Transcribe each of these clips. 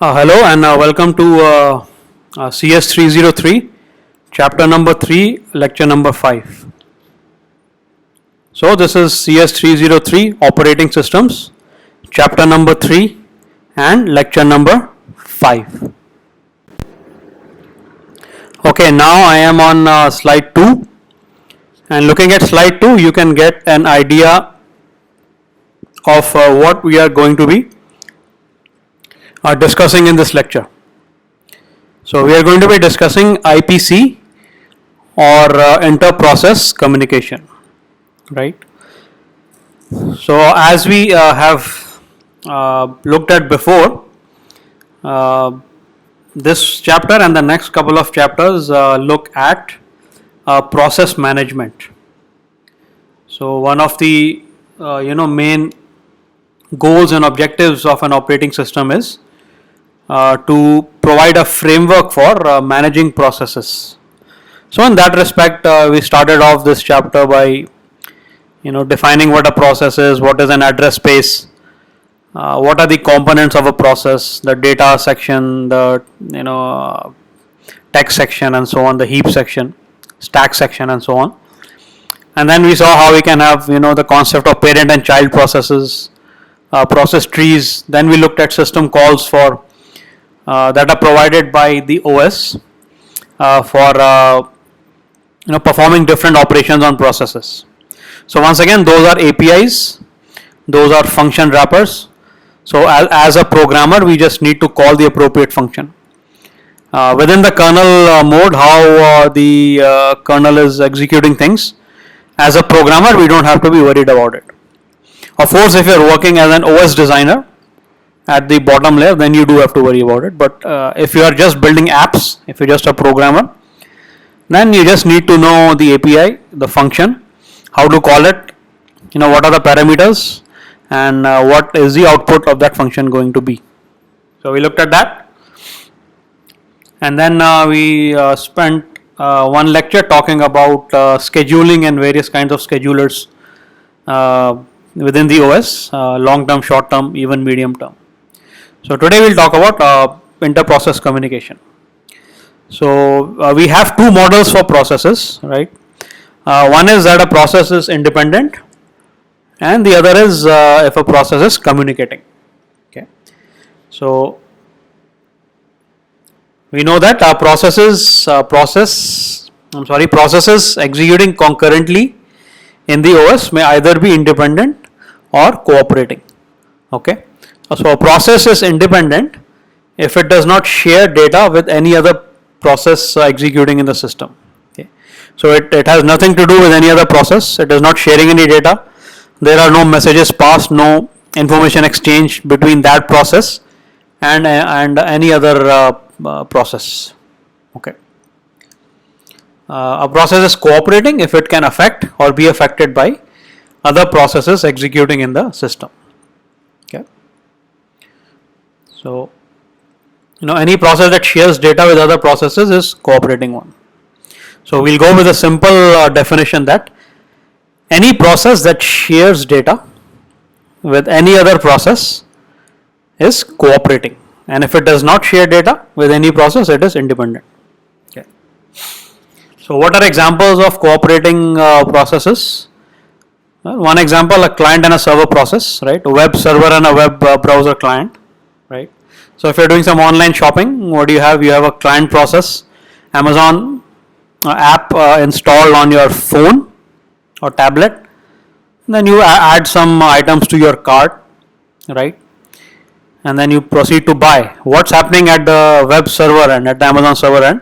Hello and welcome to CS 303, chapter number 3, lecture number 5. So, this is CS 303, operating systems, chapter number 3 and lecture number 5. Okay, now I am on slide 2, and looking at slide 2, you can get an idea of what we are going to be discussing in this lecture. So we are going to be discussing IPC or inter-process communication, right? So as we have looked at before, this chapter and the next couple of chapters look at process management. So one of the main goals and objectives of an operating system is to provide a framework for managing processes. So in that respect, we started off this chapter by defining what a process is, what is an address space, what are the components of a process, the data section, the text section and so on, the heap section, stack section and so on. And then we saw how we can have the concept of parent and child processes, process trees. Then we looked at system calls for that are provided by the OS for performing different operations on processes. So once again, those are APIs, those are function wrappers. So as a programmer, we just need to call the appropriate function. Within the kernel mode, how the kernel is executing things, as a programmer, we don't have to be worried about it. Of course, if you're working as an OS designer at the bottom layer, then you do have to worry about it. But if you are just building apps, if you're just a programmer, then you just need to know the API, the function, how to call it, what are the parameters, and what is the output of that function going to be. So we looked at that, and then we spent one lecture talking about scheduling and various kinds of schedulers within the OS, long term, short term, even medium term. So today we'll talk about inter-process communication. So we have two models for processes, right? One is that a process is independent, and the other is if a process is communicating. Okay. So we know that processes executing concurrently in the OS may either be independent or cooperating. Okay. So a process is independent if it does not share data with any other process executing in the system. Okay. So it has nothing to do with any other process. It is not sharing any data. There are no messages passed, no information exchange between that process and any other process. Okay. A process is cooperating if it can affect or be affected by other processes executing in the system. Okay. So, any process that shares data with other processes is cooperating one. So we'll go with a simple definition that any process that shares data with any other process is cooperating, and if it does not share data with any process, it is independent. Okay. So what are examples of cooperating processes? One example, a client and a server process, right? A web server and a web browser client, right? So if you're doing some online shopping, what do you have? You have a client process, Amazon app installed on your phone or tablet. Then you add some items to your cart, right? And then you proceed to buy. What's happening at the web server end, at the Amazon server end?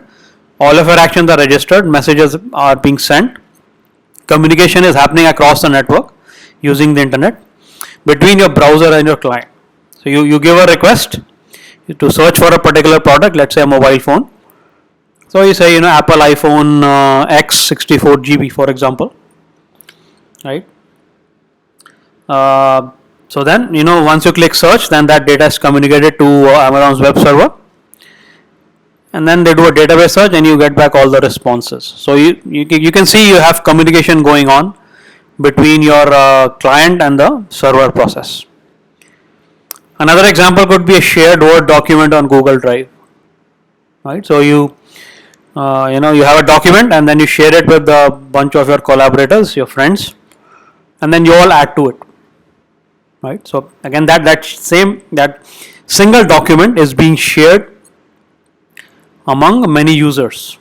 All of your actions are registered, messages are being sent, communication is happening across the network using the internet between your browser and your client. So you give a request to search for a particular product, let's say a mobile phone. So you say Apple iPhone X 64 GB for example, right? So then once you click search, then that data is communicated to Amazon's web server, and then they do a database search and you get back all the responses. So you can see you have communication going on between your client and the server process. Another example could be a shared Word document on Google Drive, right? So you you have a document and then you share it with a bunch of your collaborators, your friends, and then you all add to it, right? So again, that single document is being shared among many users,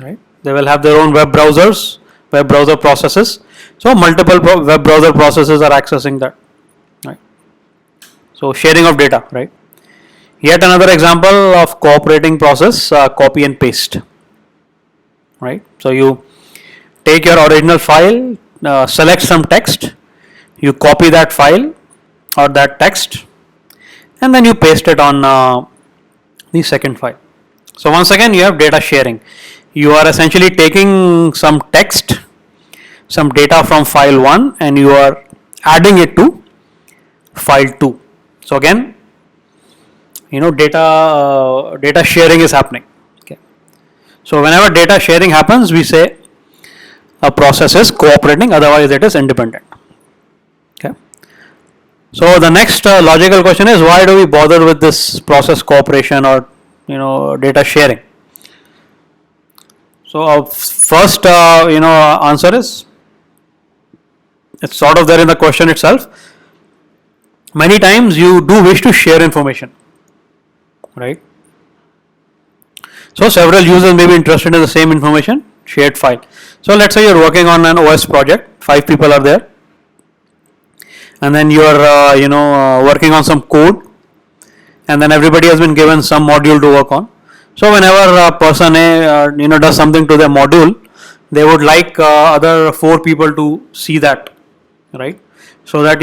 right? They will have their own web browser processes. So multiple web browser processes are accessing that, right? So sharing of data, right? Yet another example of cooperating process, copy and paste, right? So you take your original file, select some text, you copy that file or that text, and then you paste it on the second file. So once again, you have data sharing. You are essentially taking some text, some data from file 1 and you are adding it to file 2. So again, data sharing is happening. Okay. So whenever data sharing happens, we say a process is cooperating, otherwise it is independent. Okay. So the next logical question is, why do we bother with this process cooperation or data sharing? So our first answer is, it's sort of there in the question itself. Many times you do wish to share information, right? So several users may be interested in the same information, shared file. So let's say you're working on an OS project, 5 people are there, and then you are working on some code, and then everybody has been given some module to work on. So whenever a person A does something to their module, they would like other 4 people to see that, right? So that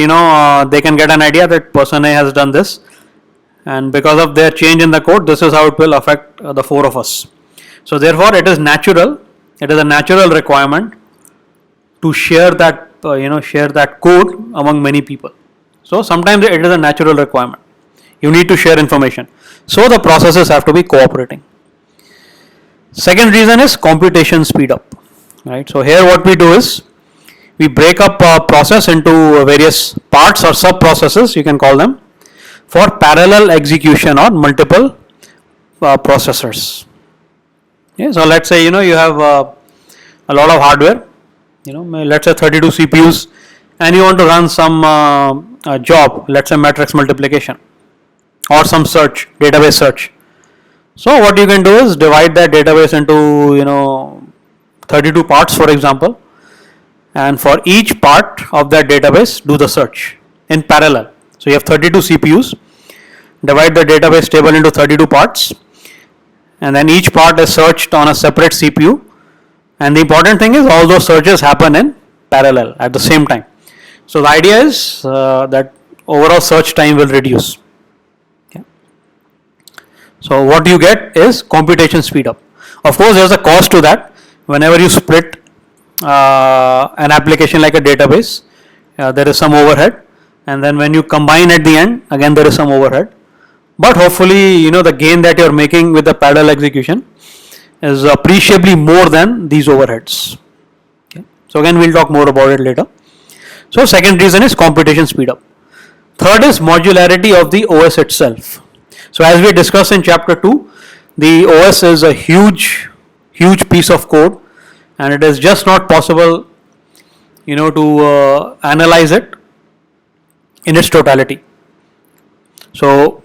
they can get an idea that person A has done this, and because of their change in the code, this is how it will affect the 4 of us. So therefore, it is natural. It is a natural requirement to share that share that code among many people. So sometimes it is a natural requirement. You need to share information. So the processes have to be cooperating. Second reason is computation speed up, right? So here what we do is, we break up a process into various parts or sub processes, you can call them, for parallel execution on multiple processors. Okay, so let's say you have a lot of hardware, let's say 32 CPUs, and you want to run some job, let's say matrix multiplication or some search, database search. So what you can do is divide that database into 32 parts, for example, and for each part of that database do the search in parallel. So you have 32 CPUs, divide the database table into 32 parts, and then each part is searched on a separate CPU, and the important thing is all those searches happen in parallel at the same time. So the idea is that overall search time will reduce. Okay. So what you get is computation speed up. Of course, there is a cost to that. Whenever you split an application like a database, there is some overhead, and then when you combine at the end, again there is some overhead. But hopefully, the gain that you are making with the parallel execution is appreciably more than these overheads. Okay. So again, we'll talk more about it later. So second reason is computation speed up. Third is modularity of the OS itself. So as we discussed in chapter 2, the OS is a huge piece of code, and it is just not possible to analyze it in its totality. So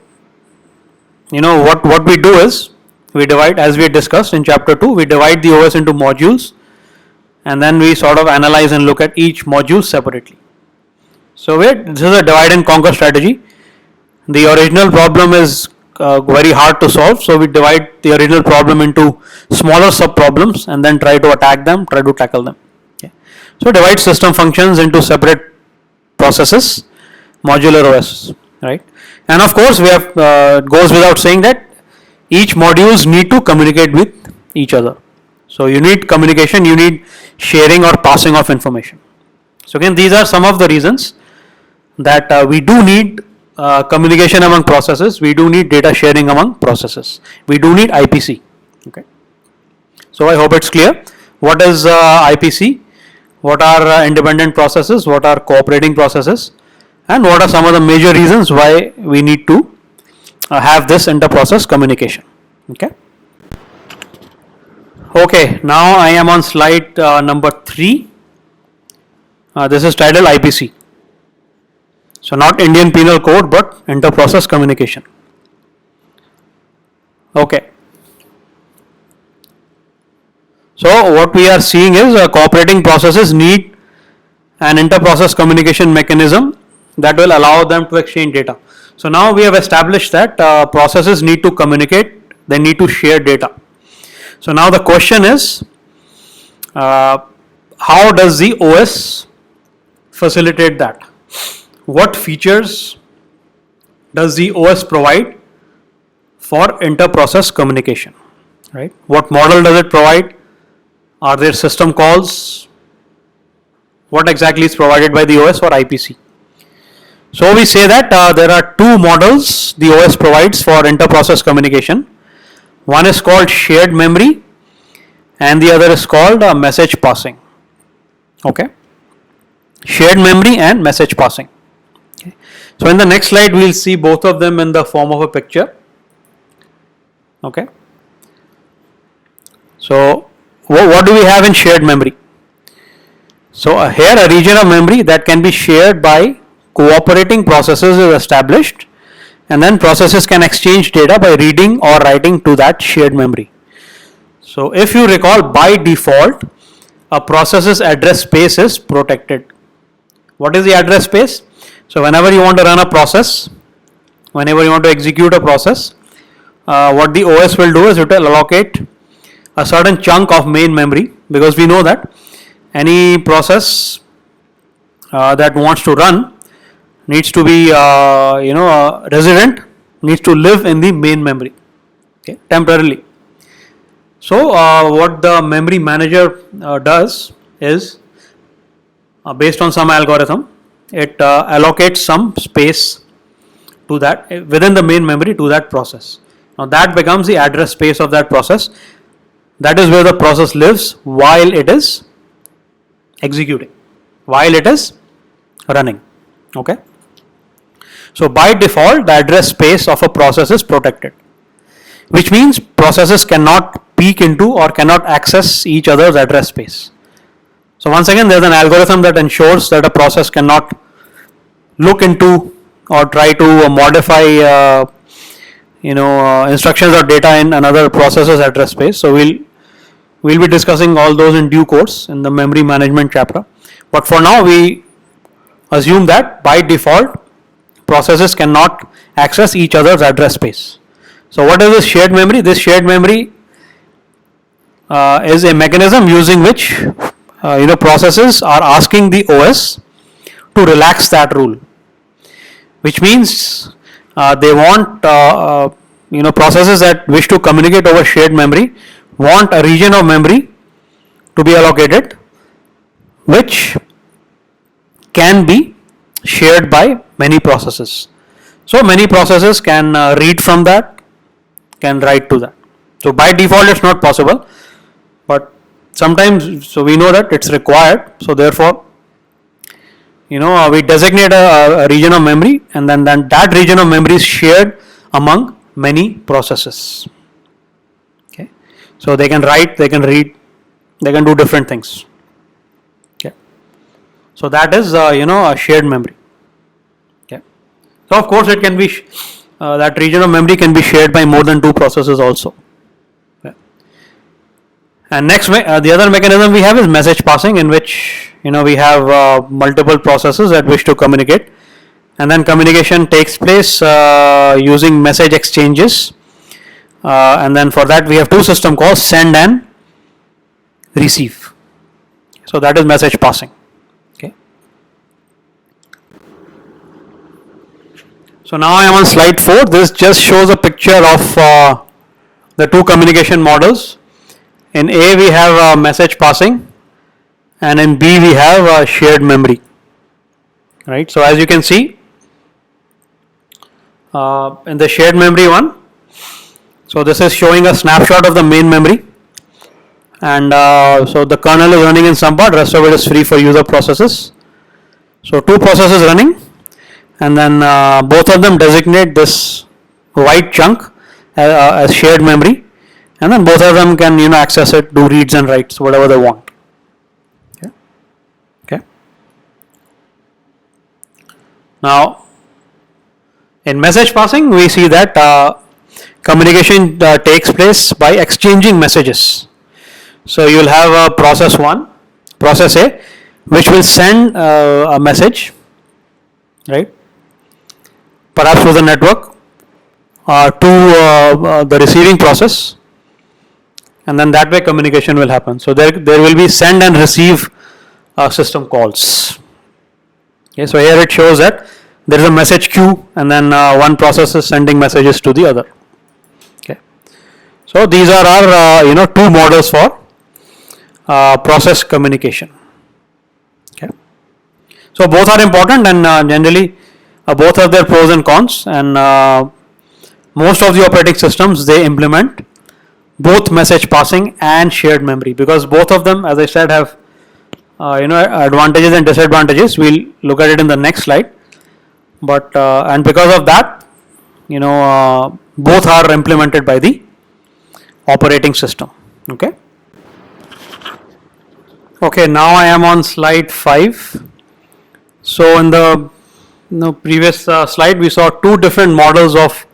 what we do is, we divide, as we discussed in chapter 2, we divide the OS into modules, and then we sort of analyze and look at each module separately. So this is a divide and conquer strategy. The original problem is very hard to solve, so we divide the original problem into smaller sub problems and then try to attack them, try to tackle them. Okay. So divide system functions into separate processes, modular OS, right? And of course, we have it goes without saying that each modules need to communicate with each other. So you need communication, you need sharing or passing of information. So again, these are some of the reasons that we do need communication among processes, we do need data sharing among processes, we do need IPC. Okay. So I hope it's clear. What is IPC? What are independent processes? What are cooperating processes? and what are some of the major reasons why we need to have this inter-process communication. Okay, now I am on slide number 3. This is titled IPC. So not Indian Penal Code but inter-process communication. Okay. So what we are seeing is cooperating processes need an inter-process communication mechanism that will allow them to exchange data. So now we have established that processes need to communicate, they need to share data. So now the question is, how does the OS facilitate that? What features does the OS provide for inter-process communication? Right? What model does it provide? Are there system calls? What exactly is provided by the OS for IPC? So we say that there are two models the OS provides for inter-process communication. One is called shared memory and the other is called message passing. Okay, shared memory and message passing. Okay. So in the next slide we will see both of them in the form of a picture. Okay. So what do we have in shared memory? So here a region of memory that can be shared by cooperating processes is established, and then processes can exchange data by reading or writing to that shared memory. So if you recall, by default a process's address space is protected. What is the address space? So whenever you want to run a process, whenever you want to execute a process, what the OS will do is it will allocate a certain chunk of main memory, because we know that any process that wants to run needs to be resident, needs to live in the main memory, okay, temporarily. So what the memory manager does is, based on some algorithm, it allocates some space to that within the main memory to that process. Now that becomes the address space of that process. That is where the process lives while it is executing, while it is running. Okay. So by default the address space of a process is protected, which means processes cannot peek into or cannot access each other's address space. So once again there is an algorithm that ensures that a process cannot look into or try to modify instructions or data in another process's address space. So we'll be discussing all those in due course in the memory management chapter. But for now we assume that by default processes cannot access each other's address space. So what is this shared memory? This shared memory is a mechanism using which processes are asking the OS to relax that rule, which means they want processes that wish to communicate over shared memory want a region of memory to be allocated which can be shared by many processes. So many processes can read from that, can write to that. So by default it's not possible, but sometimes, so we know that it's required. So therefore we designate a region of memory, and then that region of memory is shared among many processes. Okay, so they can write, they can read, they can do different things. Okay, so that is a shared memory. Okay, so of course it can be that region of memory can be shared by more than two processes also. Okay. And next, the other mechanism we have is message passing, in which we have multiple processes that wish to communicate, and then communication takes place using message exchanges, and then for that we have two system calls, send and receive. So that is message passing. Okay. So now I am on slide 4. This just shows a picture of the two communication models. In A we have message passing, and in B we have shared memory. Right. So as you can see, in the shared memory one, so this is showing a snapshot of the main memory, and so the kernel is running in some part, rest of it is free for user processes. So two processes running, and then both of them designate this white chunk as shared memory, and then both of them can access it, do reads and writes, whatever they want. Okay. Now, in message passing, we see that communication takes place by exchanging messages. So you will have a process A, which will send a message, right? Perhaps through the network to the receiving process, and then that way communication will happen. So there will be send and receive system calls. Okay, so here it shows that there is a message queue, and then one process is sending messages to the other. Okay, so these are our two models for process communication. Okay, so both are important, and generally both have their pros and cons, and most of the operating systems, they implement both message passing and shared memory, because both of them, as I said, have advantages and disadvantages. We'll look at it in the next slide. But and because of that, both are implemented by the operating system. Okay. Okay, now I am on slide 5. So in the previous slide, we saw two different models of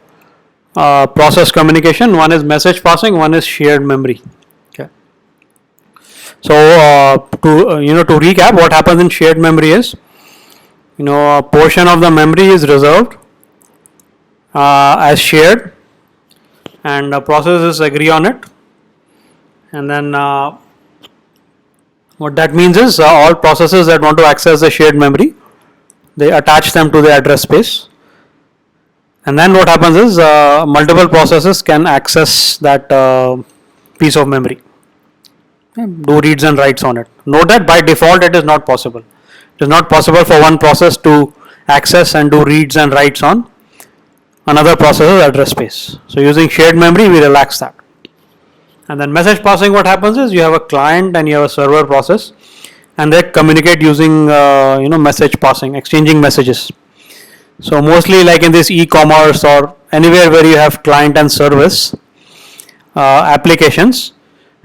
process communication. One is message passing, one is shared memory. Okay. So to recap, what happens in shared memory is, a portion of the memory is reserved as shared, and the processes agree on it, and then what that means is all processes that want to access the shared memory, they attach them to the address space, and then what happens is multiple processes can access that piece of memory, do reads and writes on it. Note that by default it is not possible. It is not possible for one process to access and do reads and writes on another process's address space. So using shared memory, we relax that. And then message passing, what happens is you have a client and you have a server process, and they communicate using message passing, exchanging messages. So mostly like in this e-commerce or anywhere where you have client and service applications,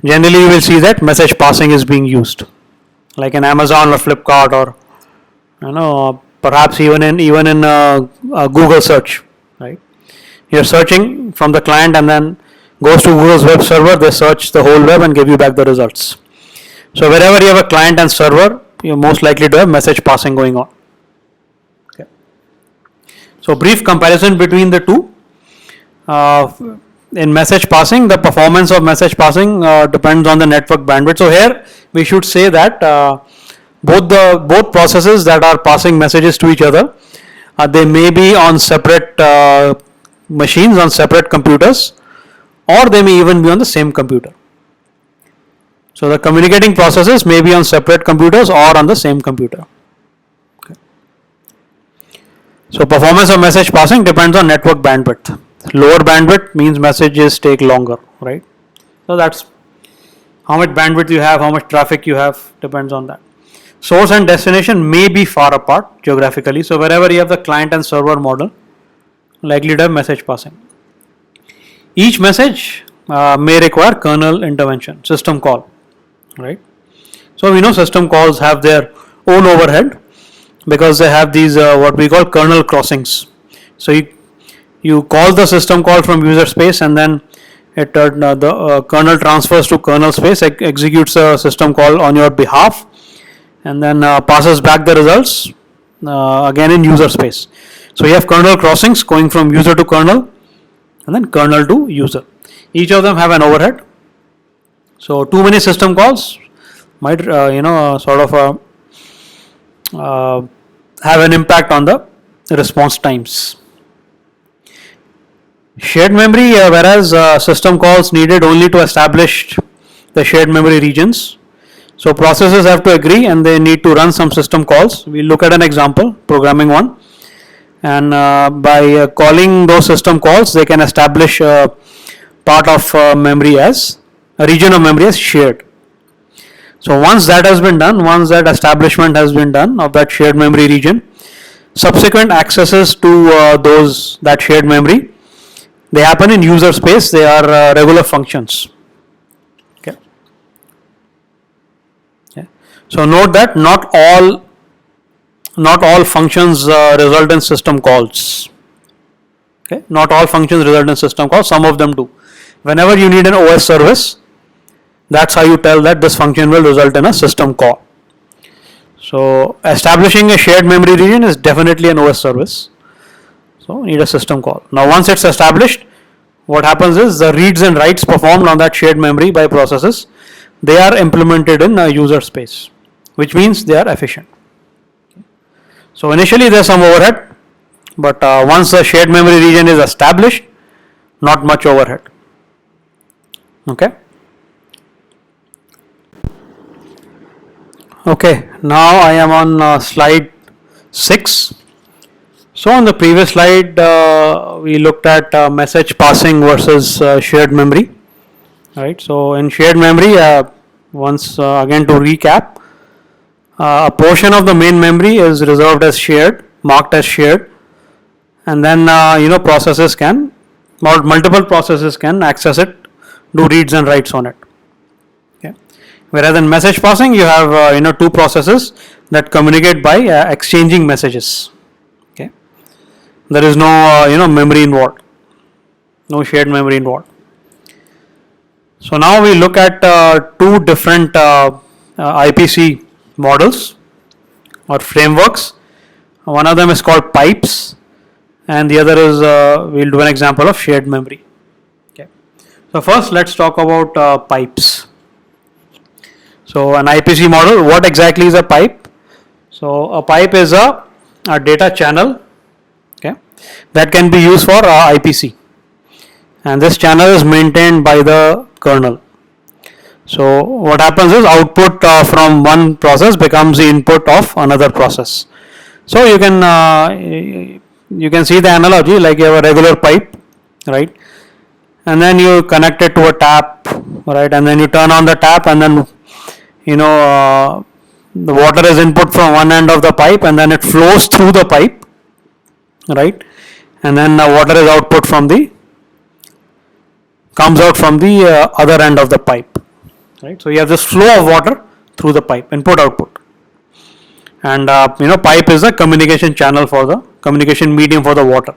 generally you will see that message passing is being used, like in Amazon or Flipkart, or perhaps even in Google search, right? You're searching from the client and then goes to Google's web server, they search the whole web and give you back the results. So wherever you have a client and server, you're most likely to have message passing going on. Okay. So brief comparison between the two. In message passing, the performance of message passing depends on the network bandwidth. So here we should say that both processes that are passing messages to each other, they may be on separate machines, on separate computers, or they may even be on the same computer. So the communicating processes may be on separate computers or on the same computer. Okay. So performance of message passing depends on network bandwidth. Lower bandwidth means messages take longer, right? So that's how much bandwidth you have, how much traffic you have, depends on that. Source and destination may be far apart geographically. So wherever you have the client and server model, likely to have message passing. Each message may require kernel intervention, system call, right? So we know system calls have their own overhead because they have these what we call kernel crossings. So you call the system call from user space, and then the kernel transfers to kernel space, executes a system call on your behalf, and then passes back the results again in user space. So you have kernel crossings going from user to kernel, and then kernel to user. Each of them have an overhead. So too many system calls might sort of have an impact on the response times. Shared memory, whereas system calls needed only to establish the shared memory regions. So processes have to agree and they need to run some system calls. We'll look at an example, programming one. And by calling those system calls, they can establish a part of memory as, a region of memory as shared. So once that has been done, once that establishment has been done of that shared memory region, subsequent accesses to that shared memory, they happen in user space. They are regular functions. Okay. Okay. So note that not all functions result in system calls. Okay. Not all functions result in system calls. Some of them do. Whenever you need an OS service, that's how you tell that this function will result in a system call. So establishing a shared memory region is definitely an OS service. So need a system call. Now once it's established, what happens is the reads and writes performed on that shared memory by processes, they are implemented in a user space, which means they are efficient. So initially there's some overhead, but once the shared memory region is established, not much overhead. Okay. Okay, now I am on slide 6. So on the previous slide, we looked at message passing versus shared memory. Right. So in shared memory, once again to recap, a portion of the main memory is reserved as shared, marked as shared, and then processes can, or multiple processes can access it, do reads and writes on it. Whereas in message passing, you have two processes that communicate by exchanging messages. Okay, there is no memory involved, no shared memory involved. So now we look at two different IPC models or frameworks. One of them is called pipes, and the other is we'll do an example of shared memory. Okay, so first let's talk about pipes. So an IPC model, what exactly is a pipe? So a pipe is a data channel, okay, that can be used for IPC, and this channel is maintained by the kernel. So what happens is output from one process becomes the input of another process. So you can see the analogy like you have a regular pipe, right, and then you connect it to a tap, right, and then you turn on the tap, and then the water is input from one end of the pipe, and then it flows through the pipe, right, and then the water is output comes out from the other end of the pipe, right. So you have this flow of water through the pipe, input output, and pipe is a communication channel for the communication medium for the water.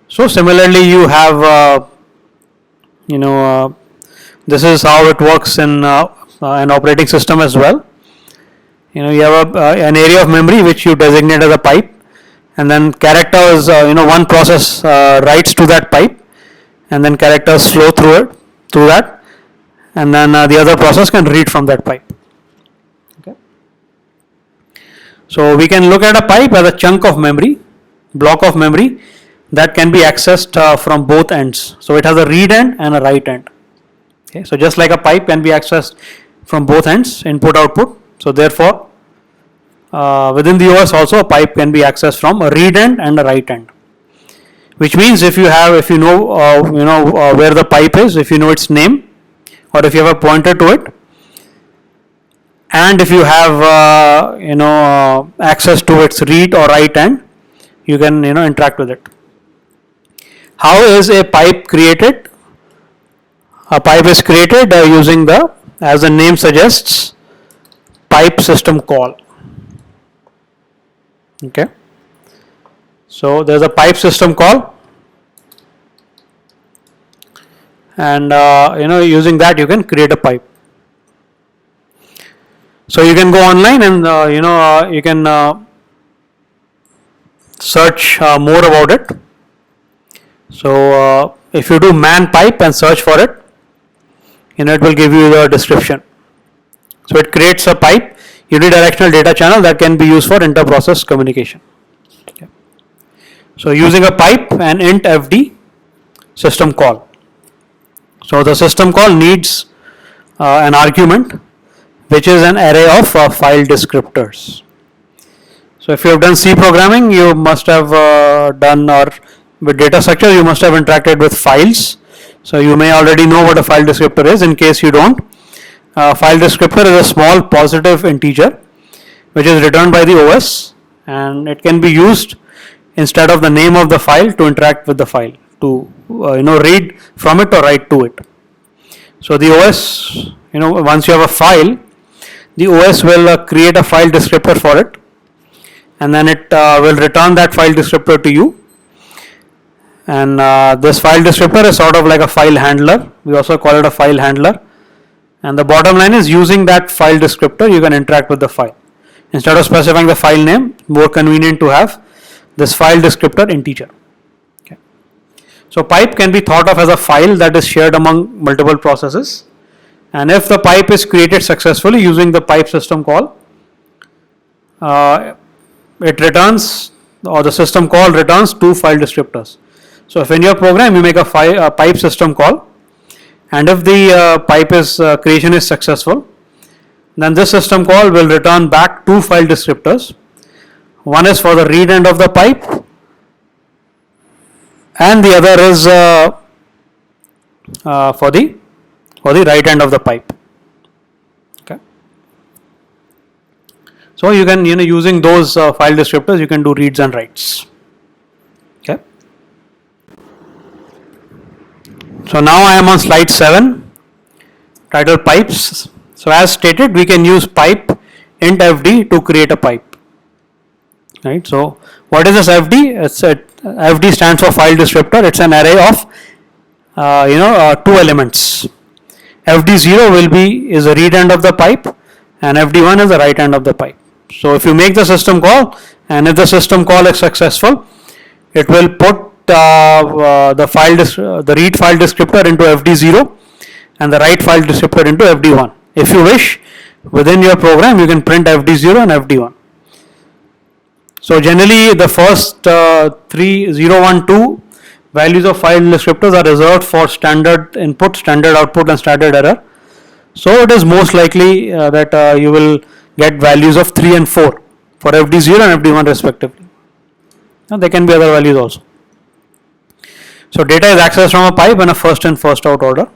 So similarly, you have this is how it works in an operating system as well. You have an area of memory which you designate as a pipe, and then characters, one process writes to that pipe, and then characters flow through that, and then the other process can read from that pipe. Okay. So we can look at a pipe as a chunk of memory, block of memory that can be accessed from both ends. So it has a read end and a write end. Okay. So just like a pipe can be accessed from both ends, input output. So therefore, within the OS also a pipe can be accessed from a read end and a write end. Which means if you know where the pipe is, if you know its name, or if you have a pointer to it, and if you have access to its read or write end, you can interact with it. How is a pipe created? A pipe is created using as the name suggests, pipe system call. Okay. So there's a pipe system call, and using that you can create a pipe. So you can go online and you can search more about it. So if you do man pipe and search for it, it will give you the description. So it creates a pipe unidirectional data channel that can be used for inter-process communication. Okay. So using a pipe and int fd system call. So the system call needs an argument which is an array of file descriptors. So if you have done C programming, you must have done, or with data structure you must have interacted with files. So you may already know what a file descriptor is. In case you don't, file descriptor is a small positive integer which is returned by the OS, and it can be used instead of the name of the file to interact with the file, to read from it or write to it. So the OS, once you have a file, the OS will create a file descriptor for it, and then it will return that file descriptor to you. And this file descriptor is sort of like a file handler. We also call it a file handler. And the bottom line is, using that file descriptor, you can interact with the file. Instead of specifying the file name, more convenient to have this file descriptor integer. Okay. So pipe can be thought of as a file that is shared among multiple processes. And if the pipe is created successfully using the pipe system call, it returns, or the system call returns, two file descriptors. So if in your program you make a pipe system call, and if the pipe creation is successful, then this system call will return back two file descriptors. One is for the read end of the pipe, and the other is for the write end of the pipe. Okay. So you can, using those file descriptors, you can do reads and writes. Okay. So now I am on slide 7, titled pipes. So as stated, we can use pipe int fd to create a pipe. Right. So what is this fd? FD stands for file descriptor. It's an array of two elements. FD0 is the read end of the pipe, and FD1 is the write end of the pipe. So if you make the system call, and if the system call is successful, it will put the read file descriptor into FD0 and the write file descriptor into FD1. If you wish, within your program, you can print FD0 and FD1. So generally, the first 3, 0, 1, 2 values of file descriptors are reserved for standard input, standard output, and standard error. So it is most likely that you will get values of 3 and 4 for FD0 and FD1 respectively. Now, there can be other values also. So data is accessed from a pipe in a first in, first out order.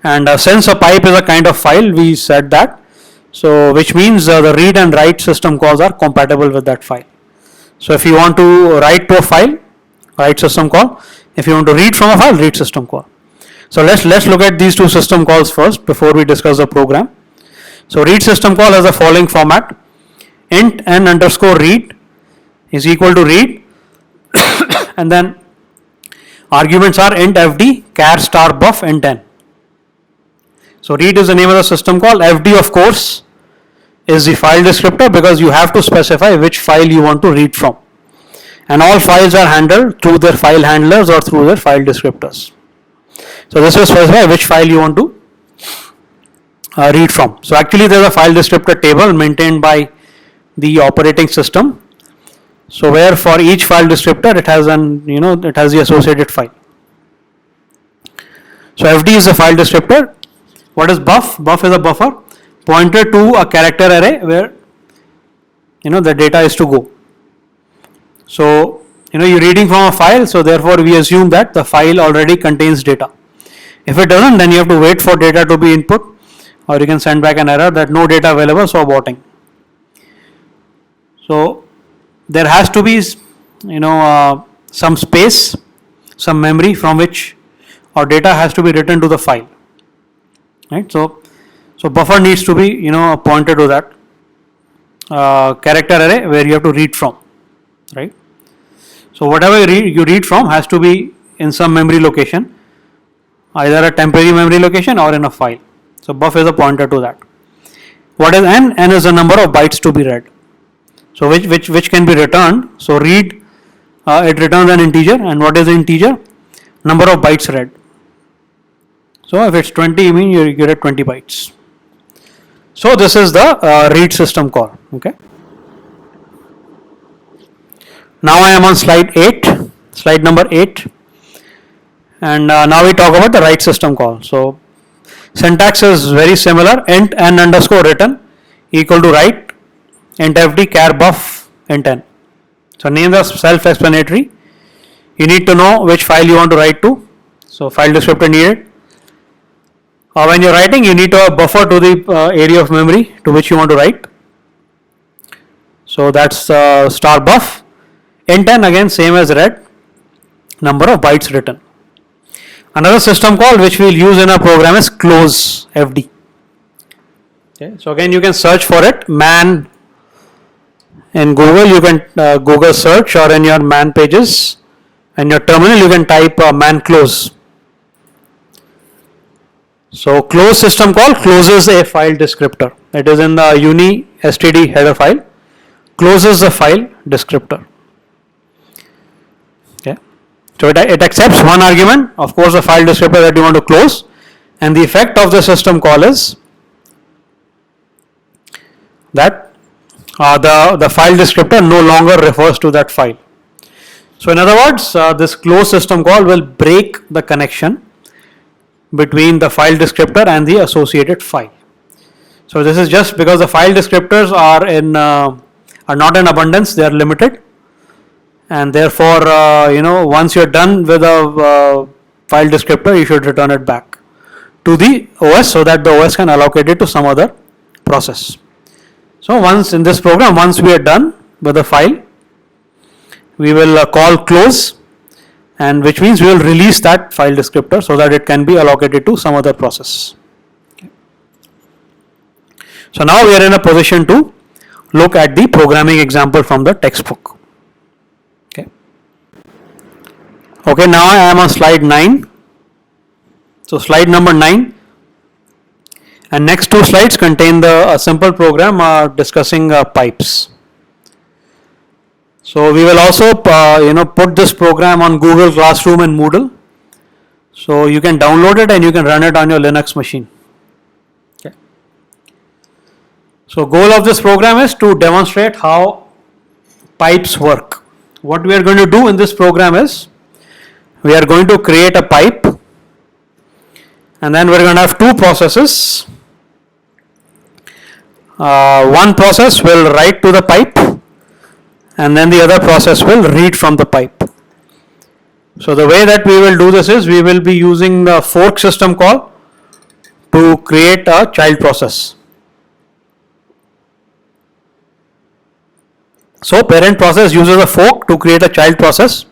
And since a pipe is a kind of file, we said that. So which means the read and write system calls are compatible with that file. So if you want to write to a file, write system call. If you want to read from a file, read system call. So let's look at these two system calls first before we discuss the program. So read system call has the following format: int n underscore read is equal to read, and then arguments are int fd char star buff int n. So read is the name of the system call. FD, of course, is the file descriptor, because you have to specify which file you want to read from. And all files are handled through their file handlers or through their file descriptors. So this will specify which file you want to read from. So actually there is a file descriptor table maintained by the operating system. So where for each file descriptor it has it has the associated file. So FD is the file descriptor. What is buff? Buff is a buffer pointed to a character array where the data is to go. So you're reading from a file, so therefore we assume that the file already contains data. If it doesn't, then you have to wait for data to be input, or you can send back an error that no data available, so aborting. So there has to be some space, some memory from which our data has to be written to the file. Right. So buffer needs to be pointed to that character array where you have to read from. Right. So whatever you read from has to be in some memory location, either a temporary memory location or in a file. So buff is a pointer to that. What is n? N is the number of bytes to be read. So which can be returned. So read, it returns an integer, and what is the integer? Number of bytes read. So if it's 20, you mean you get 20 bytes. So this is the read system call. Okay. Now I am on slide number 8, and now we talk about the write system call. So syntax is very similar: int n underscore written equal to write int fd char buff int n. So names are self-explanatory. You need to know which file you want to write to. So file descriptor needed. When you're writing, you need to have buffer to the area of memory to which you want to write. So that's star buff. Int10 again same as read, number of bytes written. Another system call which we will use in our program is close fd. Okay, so again you can search for it, man in Google, you can Google search, or in your man pages and your terminal you can type man close. So close system call closes a file descriptor. It is in the uni std header file, closes the file descriptor. Okay. So it accepts one argument, of course the file descriptor that you want to close, and the effect of the system call is that the file descriptor no longer refers to that file. So in other words, this close system call will break the connection between the file descriptor and the associated file. So this is just because the file descriptors are not in abundance, they are limited, and therefore once you are done with a file descriptor, you should return it back to the OS so that the OS can allocate it to some other process. So once in this program, once we are done with the file, we will call close, and which means we will release that file descriptor so that it can be allocated to some other process. Okay. So now we are in a position to look at the programming example from the textbook. Okay. Okay, now I am on slide 9. So slide number 9. And next two slides contain a simple program discussing pipes. So we will also put this program on Google Classroom and Moodle. So you can download it and you can run it on your Linux machine. Okay. So goal of this program is to demonstrate how pipes work. What we are going to do in this program is we are going to create a pipe, and then we are going to have two processes. One process will write to the pipe, and then the other process will read from the pipe. So the way that we will do this is we will be using the fork system call to create a child process. So parent process uses a fork to create a child process,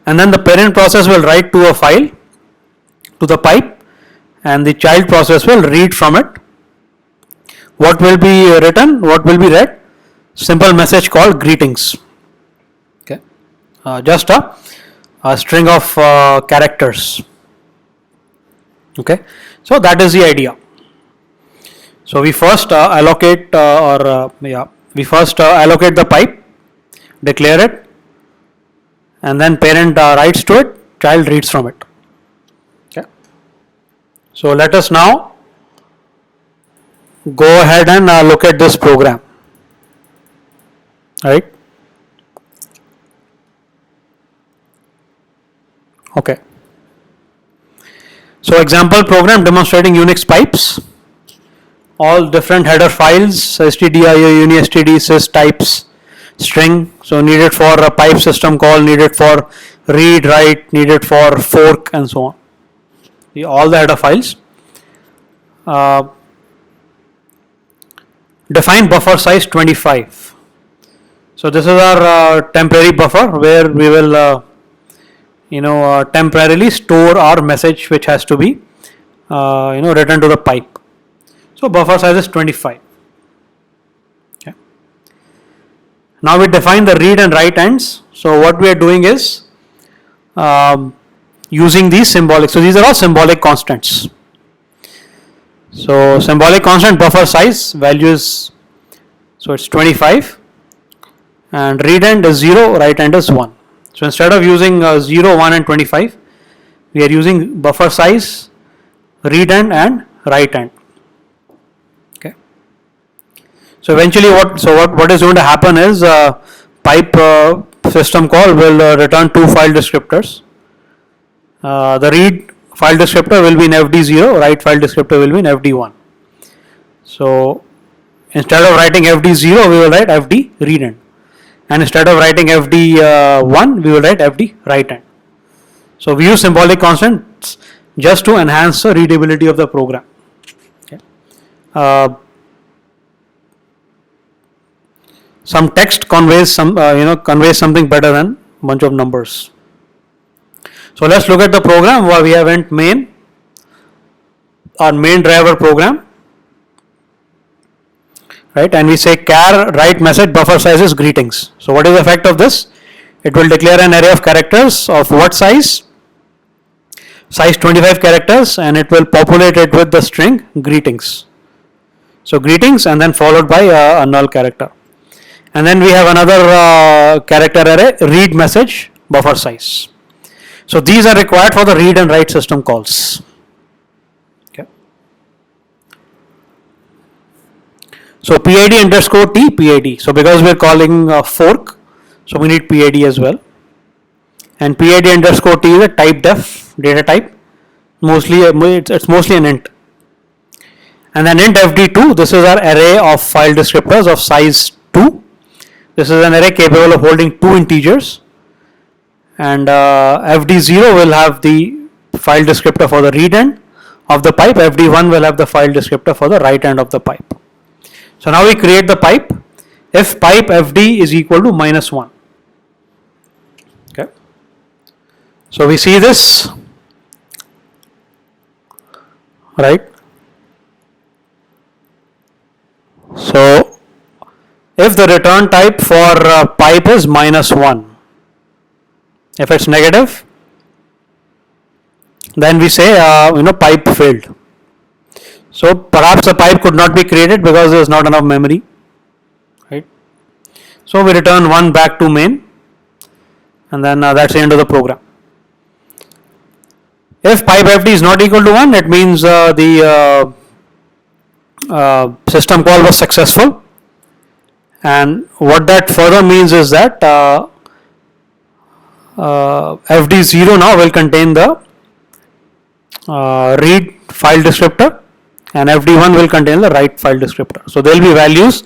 and then the parent process will write to a file to the pipe, and the child process will read from it. What will be written? What will be read? Simple message called greetings. Okay, just a string of characters. Okay, so that is the idea. So we first allocate allocate the pipe, declare it, and then parent writes to it, child reads from it. Okay, so let us now go ahead and look at this program. Right. Okay. So example program demonstrating Unix pipes. All different header files, stdio, unistd, sys types, string. So needed for a pipe system call, needed for read, write, needed for fork, and so on. All the header files. Define buffer size 25. So this is our temporary buffer where we will temporarily store our message which has to be written to the pipe. So buffer size is 25. Okay. Now we define the read and write ends. So what we are doing is using these symbolic. So these are all symbolic constants. So symbolic constant buffer size values, so it's 25, and read end is 0, write end is 1. So instead of using 0, 1 and 25, we are using buffer size, read end and write end. Okay. So eventually what is going to happen is pipe system call will return two file descriptors. The read file descriptor will be in fd0, write file descriptor will be in fd1. So instead of writing fd0, we will write fd read end, and instead of writing fd1, we will write fd write end. So we use symbolic constants just to enhance the readability of the program. Okay. some text conveys conveys something better than bunch of numbers. So let's look at the program where we have int main, our main driver program, right? And we say char write message buffer size is greetings. So what is the effect of this? It will declare an array of characters of what size? Size 25 characters, and it will populate it with the string greetings. So greetings and then followed by a null character. And then we have another character array, read message buffer size. So these are required for the read and write system calls. Okay. So PID underscore T, PID. So because we are calling fork, so we need PID as well. And PID underscore T is a type def data type. Mostly it's mostly an int. And then int fd2, this is our array of file descriptors of size 2. This is an array capable of holding 2 integers. And fd0 will have the file descriptor for the read end of the pipe. fd1 will have the file descriptor for the write end of the pipe. So now we create the pipe. If pipe fd is equal to -1. Okay. So we see this, right? So if the return type for pipe is -1, if it's negative, then we say pipe failed. So perhaps a pipe could not be created because there is not enough memory, right? So we return 1 back to main, and then that's the end of the program. If pipe fd is not equal to 1, it means the system call was successful, and what that further means is that fd0 now will contain the read file descriptor, and fd1 will contain the write file descriptor. So there will be values.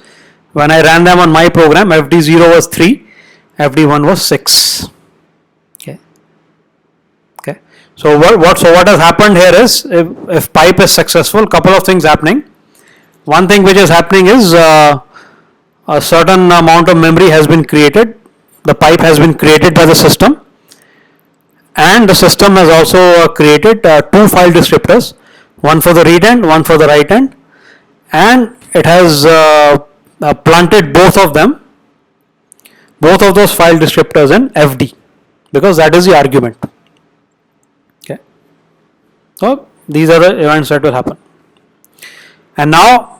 When I ran them on my program, fd0 was 3, fd1 was 6. Okay. So what has happened here is, if pipe is successful, couple of things happening. One thing which is happening is a certain amount of memory has been created. The pipe has been created by the system, and the system has also created 2 file descriptors, one for the read end, one for the write end, and it has planted both of those file descriptors in fd, because that is the argument. Okay. So these are the events that will happen. And now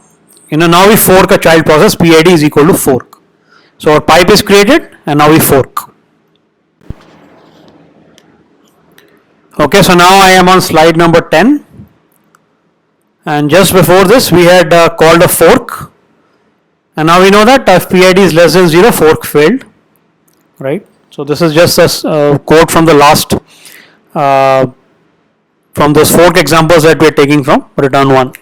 we fork a child process. PID is equal to fork. So our pipe is created, and now we fork. Okay, so now I am on slide number 10, and just before this we had called a fork, and now we know that if PID is less than 0, fork failed, right? So this is just a code from the last from those fork examples that we are taking from return 1.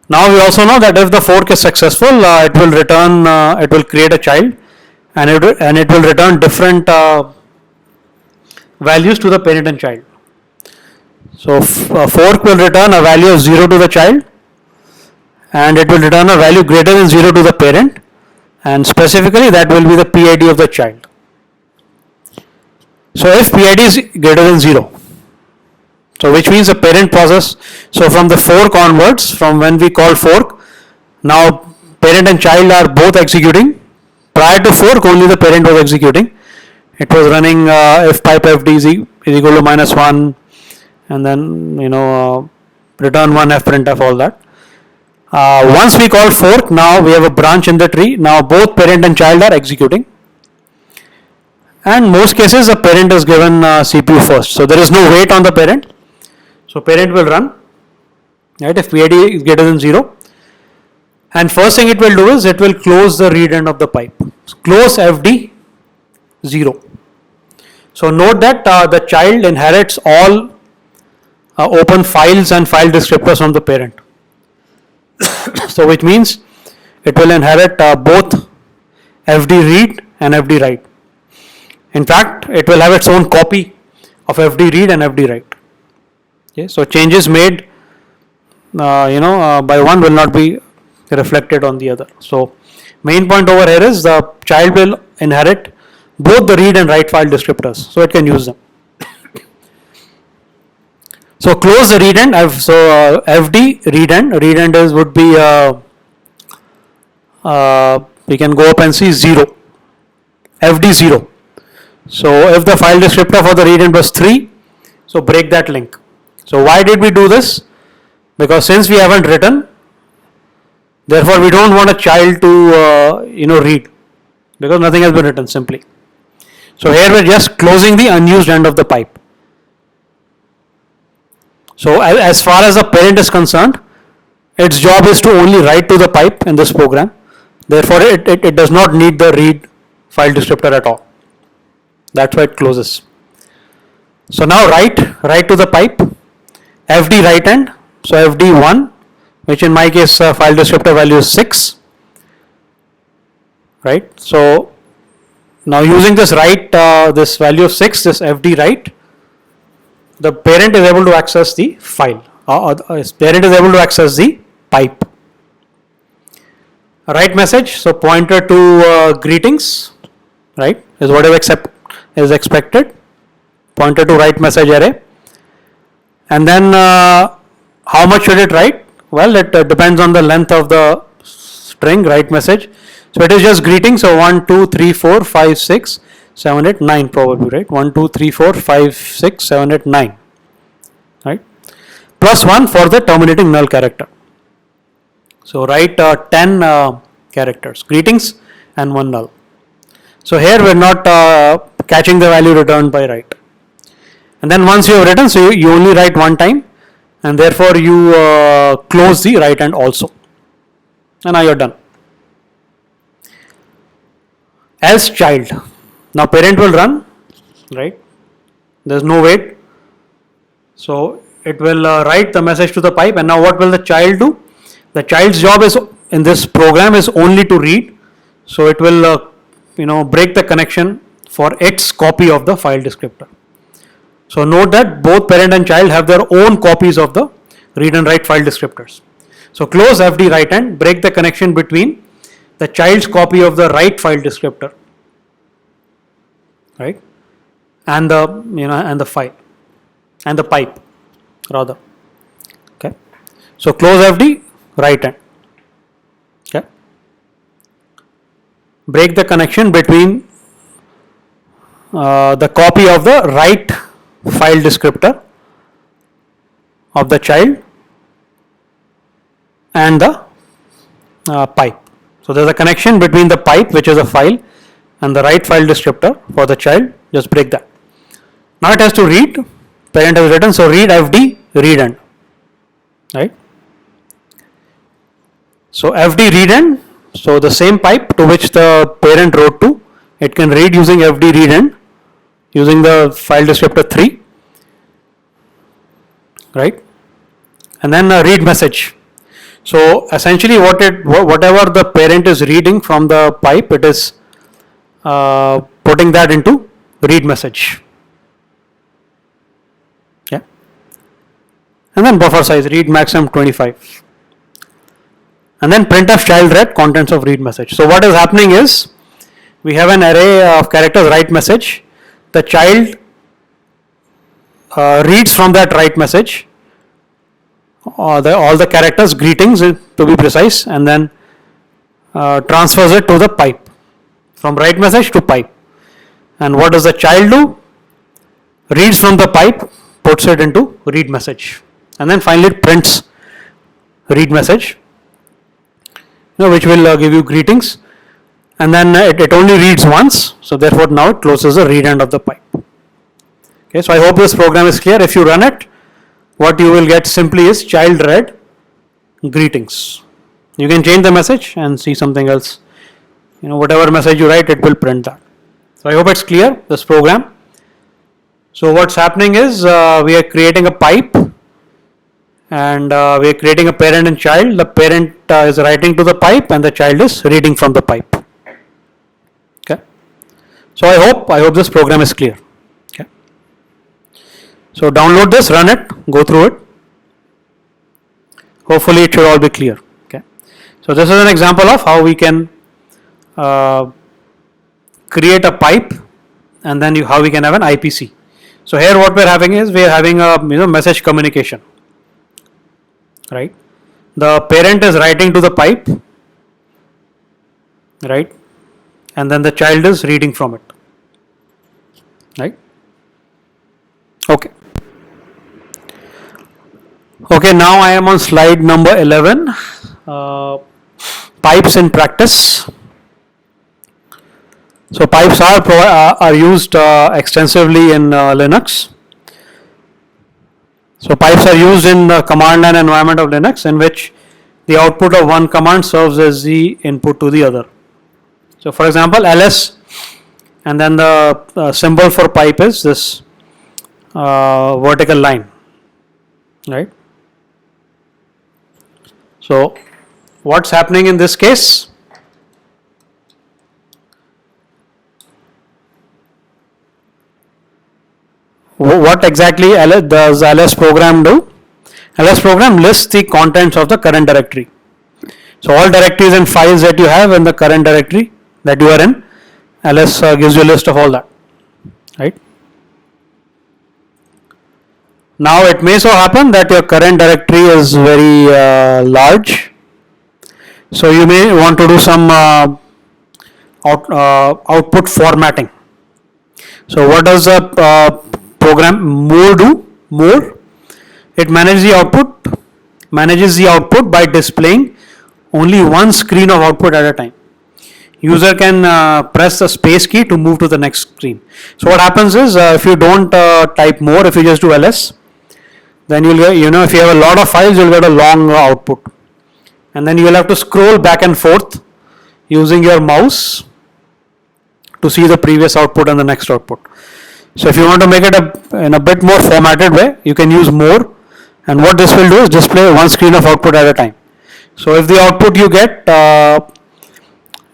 Now we also know that if the fork is successful, it will return, it will create a child, and it will return different values to the parent and child. So fork will return a value of 0 to the child, and it will return a value greater than 0 to the parent, and specifically that will be the PID of the child. So if PID is greater than 0, so which means the parent process, so from the fork onwards, from when we call fork, now parent and child are both executing. Prior to fork, only the parent was executing. It was running if pipe fd is equal to -1, and then return 1 f printf, all that. Once we call fork, now we have a branch in the tree. Now both parent and child are executing, and most cases the parent is given CPU first, so there is no wait on the parent. So parent will run, right, if PID is greater than 0, and first thing it will do is it will close the read end of the pipe. Close fd 0. So note that the child inherits all open files and file descriptors from the parent. So which means it will inherit both fd read and fd write. In fact, it will have its own copy of fd read and fd write. Okay, so changes made by one will not be reflected on the other. So Main point over here is the child will inherit both the read and write file descriptors, so it can use them. So close the read end. FD read end is would be we can go up and see 0, FD 0. So if the file descriptor for the read end was 3, so break that link. So why did we do this? Because since we haven't written, therefore we don't want a child to read, because nothing has been written simply. So here we're just closing the unused end of the pipe. So as far as the parent is concerned, its job is to only write to the pipe in this program. Therefore it does not need the read file descriptor at all. That's why it closes. So now write to the pipe, FD write end. So FD 1, which in my case file descriptor value is 6, right? So now using this write, this value of 6, this FD write, the parent is able to access the file, parent is able to access the pipe. Write message, so pointer to greetings, right, is whatever is expected, pointer to write message array. And then how much should it write? Well, it depends on the length of the string write message. So it is just greetings, so 1, 2, 3, 4, 5, 6, 7, 8, 9 probably, right? 1, 2, 3, 4, 5, 6, 7, 8, 9, right? Plus 1 for the terminating null character. So write 10 characters, greetings and 1 null. So here we're not catching the value returned by write. And then once you have written, so you only write one time, and therefore you close the write end also. And now you're done. Else child. Now parent will run, right? There's no wait. So it will write the message to the pipe, and now what will the child do? The child's job is in this program is only to read. So it will break the connection for its copy of the file descriptor. So note that both parent and child have their own copies of the read and write file descriptors. So close FD write end, break the connection between the child's copy of the write file descriptor, right, and the and the file and the pipe rather. Okay. So close FD write end. Okay. Break the connection between the copy of the write file descriptor of the child and the pipe. So there's a connection between the pipe, which is a file, and the write file descriptor for the child. Just break that. Now it has to read. Parent has written, so read FD read end, right? So FD read end. So the same pipe to which the parent wrote to, it can read using FD read end, using the file descriptor 3, right? And then read message. So essentially whatever the parent is reading from the pipe, it is putting that into read message. Yeah. And then buffer size, read maximum 25. And then printf child read contents of read message. So what is happening is, we have an array of characters write message. The child reads from that write message all the characters, greetings to be precise, and then transfers it to the pipe, from write message to pipe. And what does the child do? Reads from the pipe, puts it into read message, and then finally it prints read message, which will give you greetings. And then it only reads once, so therefore now it closes the read end of the pipe. Okay, so I hope this program is clear. If you run it, what you will get simply is child read greetings. You can change the message and see something else. Whatever message you write, it will print that. So I hope it's clear, this program. So what's happening is we are creating a pipe, and we are creating a parent and child. The parent is writing to the pipe, and the child is reading from the pipe. Okay. So I hope this program is clear. Okay. So download this, run it, go through it. Hopefully it should all be clear. Okay. So this is an example of how we can create a pipe, and then how we can have an IPC. So here what we are having is we are having a message communication, right? The parent is writing to the pipe, right, and then the child is reading from it, right? Okay. Okay, now I am on slide number 11, pipes in practice. So pipes are used extensively in Linux. So pipes are used in the command line environment of Linux, in which the output of one command serves as the input to the other. So for example, ls, and then the symbol for pipe is this vertical line, right? So what's happening in this case? What exactly does ls program do? ls program lists the contents of the current directory. So all directories and files that you have in the current directory that you are in, ls gives you a list of all that, right? Now it may so happen that your current directory is very large, so you may want to do some output formatting. So what does the program more do? More, it manages the output by displaying only one screen of output at a time. User can press the space key to move to the next screen. So what happens is, if you don't type more, if you just do ls, then you'll get, if you have a lot of files, you'll get a long output, and then you will have to scroll back and forth using your mouse to see the previous output and the next output. So if you want to make it in a bit more formatted way, you can use more, and what this will do is display one screen of output at a time. So if the output you get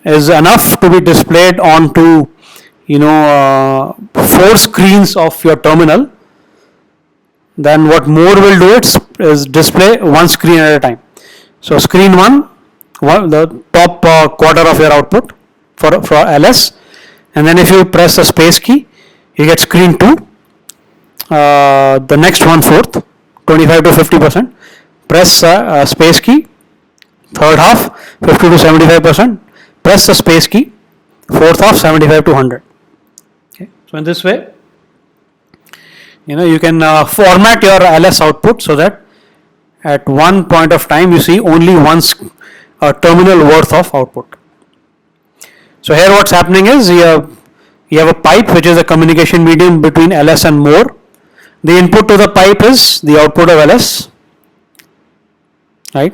is enough to be displayed onto 4 screens of your terminal, then what more will do is display one screen at a time. So screen 1, the top quarter of your output for ls, and then if you press the space key, you get screen 2, the next 1/4, 25 to 50%, press space key, third half 50 to 75%, press the space key, fourth half 75 to 100. Okay. So in this way, you can format your ls output so that at one point of time you see only one terminal worth of output. So here what's happening is you have a pipe which is a communication medium between ls and more. The input to the pipe is the output of ls, right?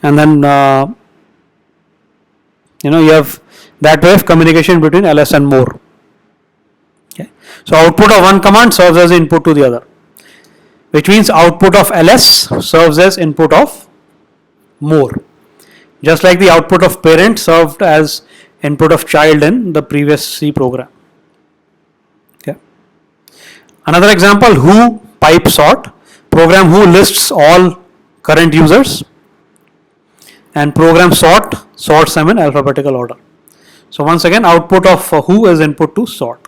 And then you have that way of communication between ls and more. Okay. So output of one command serves as input to the other, which means output of ls serves as input of more, just like the output of parent served as input of child in the previous C program. Okay. Another example, who pipe sort, program who lists all current users, and program sort sorts them in alphabetical order. So once again, output of who is input to sort.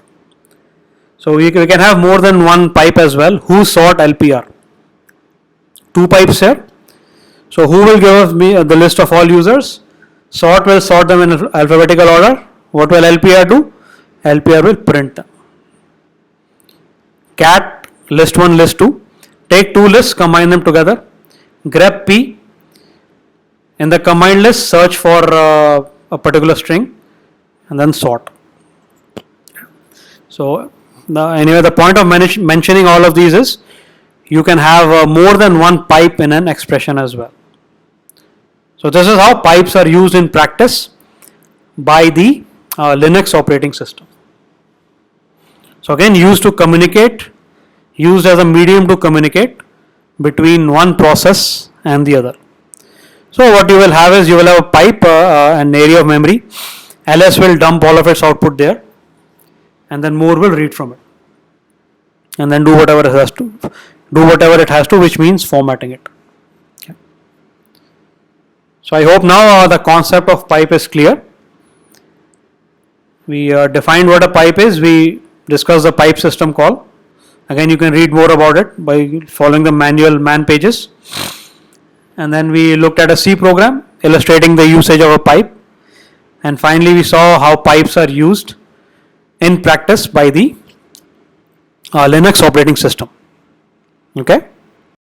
So we can have more than one pipe as well. Who sort LPR, 2 pipes here. So who will give me the list of all users? Sort will sort them in alphabetical order. What will LPR do? LPR will print them. Cat, list 1, list 2. Take 2 lists, combine them together. Grep P. In the combined list, search for a particular string and then sort. So anyway, the point of mentioning all of these is you can have more than one pipe in an expression as well. So this is how pipes are used in practice by the Linux operating system. So again, used to communicate, used as a medium to communicate between one process and the other. So what you will have is you will have a pipe, an area of memory. ls will dump all of its output there, and then more will read from it, and then do whatever it has to, which means formatting it. So I hope now the concept of pipe is clear. We defined what a pipe is. We discussed the pipe system call. Again, you can read more about it by following the manual man pages. And then we looked at a C program illustrating the usage of a pipe. And finally, we saw how pipes are used in practice by the Linux operating system. Okay.